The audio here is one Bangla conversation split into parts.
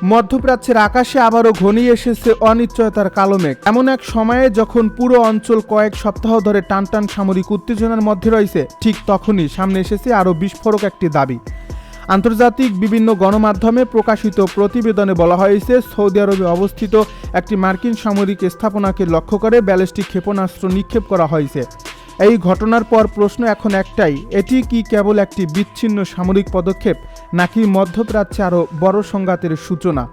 মধ্যপ্রাচ্যের আকাশে আবারও ঘনিয়ে এসেছে অনিশ্চয়তার কালো মেঘ। এমন এক সময়ে যখন পুরো অঞ্চল কয়েক সপ্তাহ ধরে টানটান সামরিক উত্তেজনার মধ্যে রয়েছে, ঠিক তখনই সামনে এসেছে আরও বিস্ফোরক একটি দাবি। আন্তর্জাতিক বিভিন্ন গণমাধ্যমে প্রকাশিত প্রতিবেদনে বলা হয়েছে, সৌদি আরবে অবস্থিত একটি মার্কিন সামরিক স্থাপনাকে লক্ষ্য করে ব্যালিস্টিক ক্ষেপণাস্ত্র নিক্ষেপ করা হয়েছে। এই ঘটনার পর প্রশ্ন এখন একটাই, এটি কি কেবল একটি বিচ্ছিন্ন সামরিক পদক্ষেপ, নাকি মধ্যপ্রাচ্যে আরও বড় সংঘাতের সূচনা?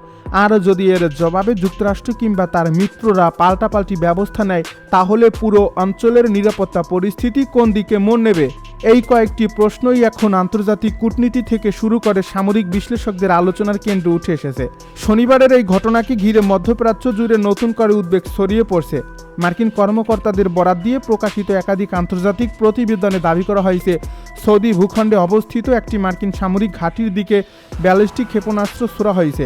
আর যদি এর জবাবে যুক্তরাষ্ট্র কিংবা তার মিত্ররা পাল্টাপাল্টি ব্যবস্থা নেয়, তাহলে পুরো অঞ্চলের নিরাপত্তা পরিস্থিতি কোন দিকে মোড় নেবে? এই কয়েকটি প্রশ্নই এখন আন্তর্জাতিক কূটনীতি থেকে শুরু করে সামরিক বিশ্লেষকদের আলোচনার কেন্দ্রে উঠে এসেছে। শনিবারের এই ঘটনাকে ঘিরে মধ্যপ্রাচ্য জুড়ে নতুন করে উদ্বেগ ছড়িয়ে পড়ছে। মার্কিন কর্মকর্তাদের বরাত দিয়ে প্রকাশিত একাধিক আন্তর্জাতিক প্রতিবেদনে দাবি করা হয়েছে, সৌদি ভূখণ্ডে অবস্থিত একটি মার্কিন সামরিক ঘাঁটির দিকে ব্যালিস্টিক ক্ষেপণাস্ত্র ছোড়া হয়েছে।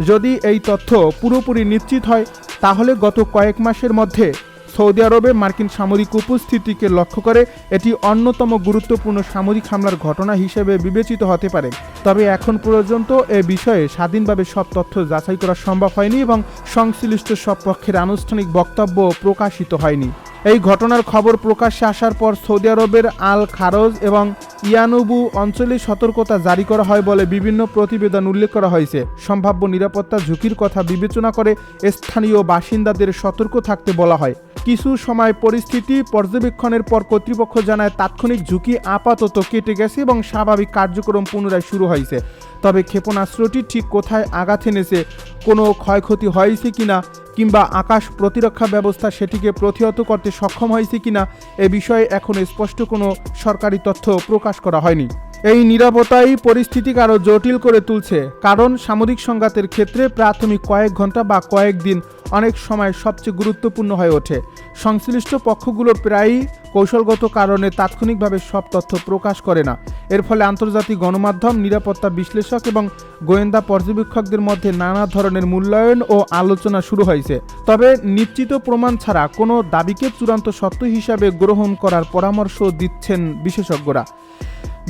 যদি এই তথ্য পুরোপুরি নিশ্চিত হয়, তাহলে গত কয়েক মাসের মধ্যে সৌদি আরবে মার্কিন সামরিক উপস্থিতিকে লক্ষ্য করে এটি অন্যতম গুরুত্বপূর্ণ সামরিক হামলার ঘটনা হিসেবে বিবেচিত হতে পারে। তবে এখন পর্যন্ত এ বিষয়ে স্বাধীনভাবে সব তথ্য যাচাই করা সম্ভব হয়নি এবং সংশ্লিষ্ট সব পক্ষের আনুষ্ঠানিক বক্তব্য প্রকাশিত হয়নি। এই ঘটনার খবর প্রকাশ্যে আসার পর সৌদি আরবের আল খারজ এবং ইয়ানুবু অঞ্চলে সতর্কতা জারি করা হয় বলে বিভিন্ন প্রতিবেদন উল্লেখ করা হয়েছে। সম্ভাব্য নিরাপত্তা ঝুঁকির কথা বিবেচনা করে স্থানীয় বাসিন্দাদের সতর্ক থাকতে বলা হয়। কিছু সময় পরিস্থিতি পর্যবেক্ষণের পর কর্তৃপক্ষ জানায় তাৎক্ষণিক ঝুঁকি আপাতত কেটে গেছে এবং স্বাভাবিক কার্যক্রম পুনরায় শুরু হয়েছে। তবে ক্ষেপণাস্ত্রটি ঠিক কোথায় আঘাত এনেছে, কোনো ক্ষয়ক্ষতি হয়েছে কিনা কিংবা আকাশ প্রতিরক্ষা ব্যবস্থা সেটিকে প্রতিহত করতে সক্ষম হয়েছে কিনা, এ বিষয়ে এখন স্পষ্ট কোনো সরকারি তথ্য প্রকাশ করা হয়নি। এই নীরবতাই পরিস্থিতিকে আরও জটিল করে তুলছে, কারণ সামরিক সংঘাতের ক্ষেত্রে প্রাথমিক কয়েক ঘন্টা বা কয়েকদিন অনেক সময় সবচেয়ে গুরুত্বপূর্ণ হয়ে ওঠে। সংশ্লিষ্ট পক্ষগুলো প্রায়ই কৌশলগত কারণে তাৎক্ষণিকভাবে সব তথ্য প্রকাশ করে না। এর ফলে আন্তর্জাতিক গণমাধ্যম, নিরাপত্তা বিশ্লেষক এবং গোয়েন্দা পর্যবেক্ষকদের মধ্যে নানা ধরনের মূল্যায়ন ও আলোচনা শুরু হয়েছে। তবে নিশ্চিত প্রমাণ ছাড়া কোনো দাবিকে চূড়ান্ত সত্য হিসাবে গ্রহণ করার পরামর্শ দিচ্ছেন বিশেষজ্ঞরা।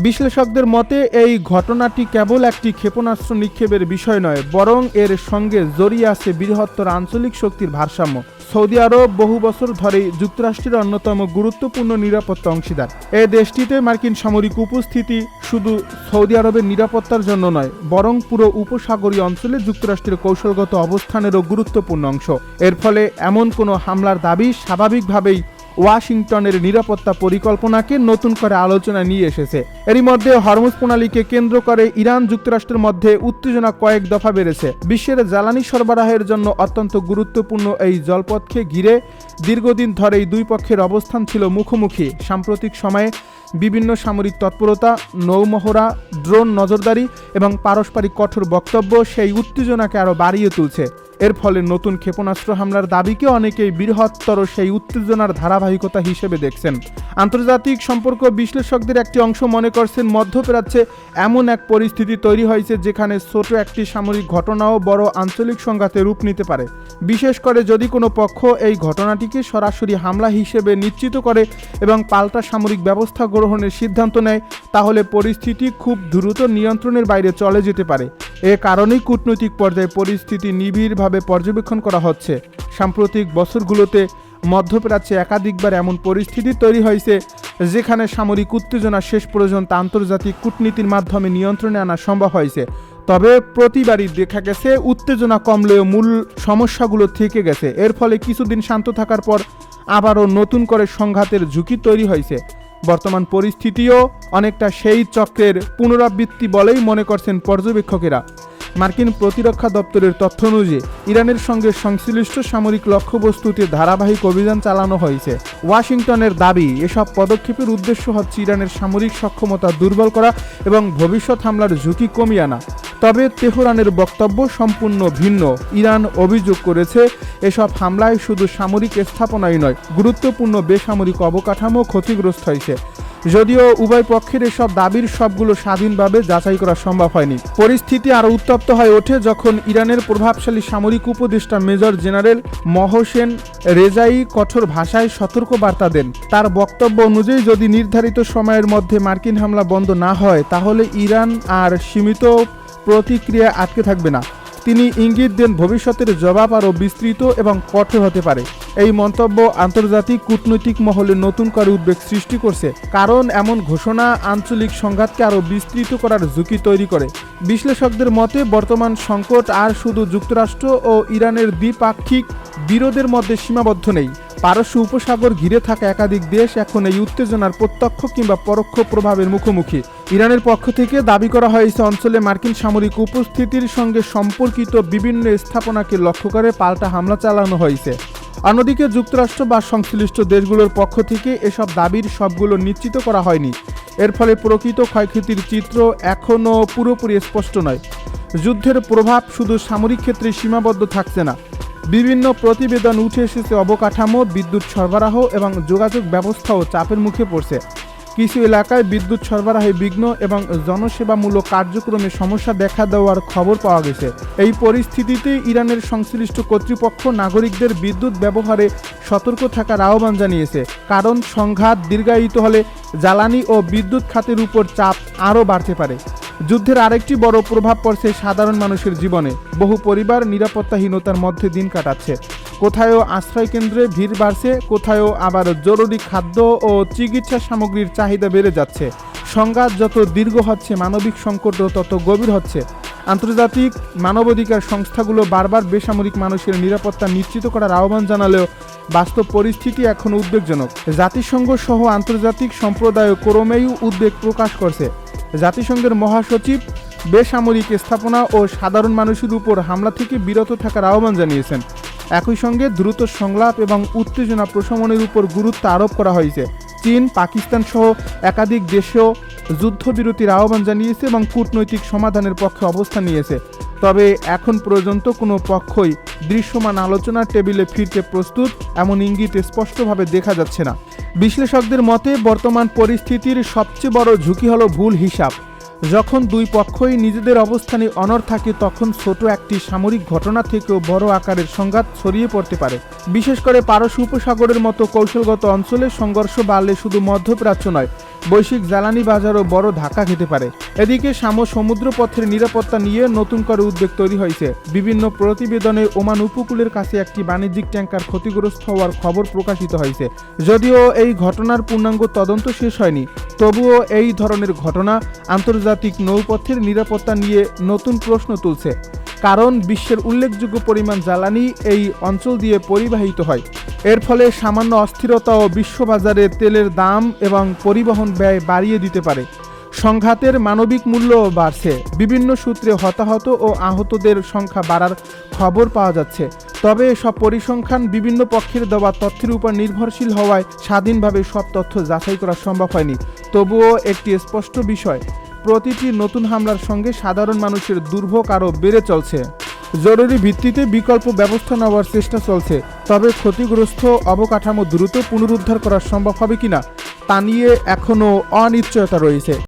বিশ্লেষকদের মতে এই ঘটনাটি কেবল একটি ক্ষেপণাস্ত্র নিক্ষেপের বিষয় নয়, বরং এর সঙ্গে জড়িয়ে আছে বৃহত্তর আঞ্চলিক শক্তির ভারসাম্য। সৌদি আরব বহু বছর ধরেই যুক্তরাষ্ট্রের অন্যতম গুরুত্বপূর্ণ নিরাপত্তা অংশীদার। এই দেশটিতে মার্কিন সামরিক উপস্থিতি শুধু সৌদি আরবের নিরাপত্তার জন্য নয়, বরং পুরো উপসাগরীয় অঞ্চলে যুক্তরাষ্ট্রের কৌশলগত অবস্থানেরও গুরুত্বপূর্ণ অংশ। এর ফলে এমন কোনো হামলার দাবি স্বাভাবিকভাবেই ওয়াশিংটনের নিরাপত্তা পরিকল্পনাকে নতুন করে আলোচনায় নিয়ে এসেছে। এরই মধ্যে হরমুজ প্রণালীকে কেন্দ্র করে ইরান যুক্তরাষ্ট্রের মধ্যে উত্তেজনা কয়েক দফা বেড়েছে। বিশ্বের জ্বালানি সরবরাহের জন্য অত্যন্ত গুরুত্বপূর্ণ এই জলপথকে ঘিরে দীর্ঘদিন ধরেই দুই পক্ষের অবস্থান ছিল মুখোমুখি। সাম্প্রতিক সময়ে বিভিন্ন সামরিক তৎপরতা, নৌমহড়া, ড্রোন নজরদারি এবং পারস্পরিক কঠোর বক্তব্য সেই উত্তেজনাকে আরও বাড়িয়ে তুলছে। এর ফলে নতুন ক্ষেপণাস্ত্র হামলার দাবিকে অনেকেই বৃহত্তর সেই উত্তেজনার ধারাবাহিকতা হিসেবে দেখছেন। আন্তর্জাতিক সম্পর্ক বিশ্লেষকদের একটি অংশ মনে করছেন, মধ্যপ্রাচ্যে এমন এক পরিস্থিতি তৈরি হয়েছে যেখানে ছোট একটি সামরিক ঘটনাও বড় আঞ্চলিক সংঘাতে রূপ নিতে পারে। বিশেষ করে যদি কোনো পক্ষ এই ঘটনাটিকে সরাসরি হামলা হিসেবে নিশ্চিত করে এবং পাল্টা সামরিক ব্যবস্থা গ্রহণের সিদ্ধান্ত নেয়, তাহলে পরিস্থিতি খুব দ্রুত নিয়ন্ত্রণের বাইরে চলে যেতে পারে। এ কারণেই কূটনৈতিক পর্যায়ে পরিস্থিতি নিবিড়ভাবে পর্যবেক্ষণ করা হচ্ছে। সাম্প্রতিক বছরগুলোতে মধ্যপ্রাচ্যে একাধিকবার এমন পরিস্থিতি তৈরি হয়েছে যেখানে সামরিক উত্তেজনা শেষ পর্যন্ত আন্তর্জাতিক কূটনীতির মাধ্যমে নিয়ন্ত্রণে আনা সম্ভব হয়েছে। তবে প্রতিবারই দেখা গেছে উত্তেজনা কমলেও মূল সমস্যাগুলো থেকে গেছে। এর ফলে কিছুদিন শান্ত থাকার পর আবারও নতুন করে সংঘাতের ঝুঁকি তৈরি হয়েছে। বর্তমান পরিস্থিতিও অনেকটা সেই চক্রের পুনরাবৃত্তি বলেই মনে করছেন পর্যবেক্ষকেরা। মার্কিন প্রতিরক্ষা দপ্তরের তথ্য অনুযায়ী ইরানের সঙ্গে সংশ্লিষ্ট সামরিক লক্ষ্যবস্তুতে ধারাবাহিক অভিযান চালানো হয়েছে। ওয়াশিংটনের দাবি, এসব পদক্ষেপের উদ্দেশ্য হচ্ছে ইরানের সামরিক সক্ষমতা দুর্বল করা এবং ভবিষ্যৎ হামলার ঝুঁকি কমিয়ে আনা। তবে তেহরানের বক্তব্য সম্পূর্ণ ভিন্ন। ইরান অভিযোগ করেছে, এসব হামলায় শুধু সামরিক স্থাপনাই নয়, গুরুত্বপূর্ণ বেসামরিক অবকাঠামো ক্ষতিগ্রস্ত হয়েছে। যদিও উভয় পক্ষের এসব দাবির সবগুলো স্বাধীনভাবে যাচাই করা সম্ভব হয়নি। পরিস্থিতি আরও উত্তপ্ত হয়ে ওঠে যখন ইরানের প্রভাবশালী সামরিক উপদেষ্টা মেজর জেনারেল মহসেন রেজাই কঠোর ভাষায় সতর্ক বার্তা দেন। তার বক্তব্য অনুযায়ী যদি নির্ধারিত সময়ের মধ্যে মার্কিন হামলা বন্ধ না হয়, তাহলে ইরান আর সীমিত প্রতিক্রিয়া আটকে থাকবে না। তিনি ইঙ্গিত দেন ভবিষ্যতের জবাব আরও বিস্তৃত এবং কঠোর হতে পারে। এই মন্তব্য আন্তর্জাতিক কূটনৈতিক মহলে নতুন করে উদ্বেগ সৃষ্টি করছে, কারণ এমন ঘোষণা আঞ্চলিক সংঘাতকে আরও বিস্তৃত করার ঝুঁকি তৈরি করে। বিশ্লেষকদের মতে বর্তমান সংকট আর শুধু যুক্তরাষ্ট্র ও ইরানের দ্বিপাক্ষিক বিরোধের মধ্যে সীমাবদ্ধ নেই। পারস্য উপসাগর ঘিরে থাকা একাধিক দেশ এখন এই উত্তেজনার প্রত্যক্ষ কিংবা পরোক্ষ প্রভাবের মুখোমুখি। ইরানের পক্ষ থেকে দাবি করা হয়েছে অঞ্চলে মার্কিন সামরিক উপস্থিতির সঙ্গে সম্পর্কিত বিভিন্ন স্থাপনাকে লক্ষ্য করে পাল্টা হামলা চালানো হয়েছে। অন্যদিকে যুক্তরাষ্ট্র বা সংশ্লিষ্ট দেশগুলোর পক্ষ থেকে এসব দাবির সবগুলো নিশ্চিত করা হয়নি। এর ফলে প্রকৃত ক্ষয়ক্ষতির চিত্র এখনও পুরোপুরি স্পষ্ট নয়। যুদ্ধের প্রভাব শুধু সামরিক ক্ষেত্রে সীমাবদ্ধ থাকছে না। বিভিন্ন প্রতিবেদন উঠে এসেছে অবকাঠামো, বিদ্যুৎ সরবরাহ এবং যোগাযোগ ব্যবস্থাও চাপের মুখে পড়ছে। কিছু এলাকায় বিদ্যুৎ সরবরাহে বিঘ্ন এবং জনসেবামূলক কার্যক্রমে সমস্যা দেখা দেওয়ার খবর পাওয়া গেছে। এই পরিস্থিতিতে ইরানের সংশ্লিষ্ট কর্তৃপক্ষ নাগরিকদের বিদ্যুৎ ব্যবহারে সতর্ক থাকার আহ্বান জানিয়েছে, কারণ সংঘাত দীর্ঘায়িত হলে জ্বালানি ও বিদ্যুৎ খাতের উপর চাপ আরও বাড়তে পারে। যুদ্ধের আরেকটি বড় প্রভাব পড়ছে সাধারণ মানুষের জীবনে। বহু পরিবার নিরাপত্তাহীনতার মধ্যে দিন কাটাচ্ছে। কোথাও আশ্রয়কেন্দ্রে ভিড় বাড়ছে, কোথাও আবার জরুরি খাদ্য ও চিকিৎসা সামগ্রীর চাহিদা বেড়ে যাচ্ছে। সংঘাত যত দীর্ঘ হচ্ছে, মানবিক সংকটও তত গভীর হচ্ছে। আন্তর্জাতিক মানবাধিকার সংস্থাগুলো বারবার বেসামরিক মানুষের নিরাপত্তা নিশ্চিত করার আহ্বান জানালেও বাস্তব পরিস্থিতি এখন উদ্বেগজনক। জাতিসংঘ সহ আন্তর্জাতিক সম্প্রদায় ক্রমেই উদ্বেগ প্রকাশ করছে। জাতিসংঘের মহাসচিব বেসামরিক স্থাপনা ও সাধারণ মানুষের উপর হামলা থেকে বিরত থাকার আহ্বান জানিয়েছেন। একই সঙ্গে দ্রুত সংলাপ এবং উত্তেজনা প্রশমনের উপর গুরুত্ব আরোপ করা হয়েছে। চীন, পাকিস্তান সহ একাধিক দেশেও যুদ্ধবিরতির আহ্বান জানিয়েছে এবং কূটনৈতিক সমাধানের পক্ষে অবস্থান নিয়েছে। তবে এখন পর্যন্ত কোনো পক্ষই দৃশ্যমান আলোচনার টেবিলে ফিরতে প্রস্তুত এমন ইঙ্গিত স্পষ্টভাবে দেখা যাচ্ছে না। বিশ্লেষকদের মতে বর্তমান পরিস্থিতির সবচেয়ে বড় ঝুঁকি হলো ভুল হিসাব। যখন দুই পক্ষই নিজেদের অবস্থানে অনড় থাকে, তখন ছোট একটি সামরিক ঘটনা থেকেও বড় আকারের সংঘাত ছড়িয়ে পড়তে পারে। বিশেষ করে পারস্য উপসাগরের মতো কৌশলগত অঞ্চলে সংঘর্ষ বাড়লে শুধু মধ্যপ্রাচ্য নয়, বৈশ্বিক জ্বালানি বাজারও বড় ধাক্কা খেতে পারে। এদিকে সমুদ্রপথের নিরাপত্তা নিয়ে নতুন করে উদ্বেগ তৈরি হয়েছে। বিভিন্ন প্রতিবেদনে ওমান উপকূলের কাছে একটি বাণিজ্যিক ট্যাঙ্কার ক্ষতিগ্রস্ত হওয়ার খবর প্রকাশিত হয়েছে। যদিও এই ঘটনার পূর্ণাঙ্গ তদন্ত শেষ হয়নি, তবুও এই ধরনের ঘটনা আন্তর্জাতিক নৌপথের নিরাপত্তা নিয়ে নতুন প্রশ্ন তুলছে। কারণ বিশ্বের উল্লেখযোগ্য পরিমাণ জ্বালানি এই অঞ্চল দিয়ে পরিবাহিত হয়। এর ফলে সামান্য অস্থিরতা ও বিশ্ববাজারে তেলের দাম এবং পরিবহন ব্যয় বাড়িয়ে দিতে পারে। সংঘাতের মানবিক মূল্যও বাড়ছে। বিভিন্ন সূত্রে হতাহত ও আহতদের সংখ্যা বাড়ার খবর পাওয়া যাচ্ছে। তবে এসব পরিসংখ্যান বিভিন্ন পক্ষের দেওয়া তথ্যের উপর নির্ভরশীল হওয়ায় স্বাধীনভাবে সব তথ্য যাচাই করা সম্ভব হয়নি। তবুও একটি স্পষ্ট বিষয়, প্রতিটি নতুন হামলার সঙ্গে সাধারণ মানুষের দুর্ভোগ আরও বেড়ে চলছে। জরুরি ভিত্তিতে বিকল্প ব্যবস্থা নেওয়ার চেষ্টা চলছে, তবে ক্ষতিগ্রস্ত অবকাঠামো দ্রুত পুনরুদ্ধার করা সম্ভব হবে কিনা তা নিয়ে এখনও অনিশ্চয়তা রয়েছে।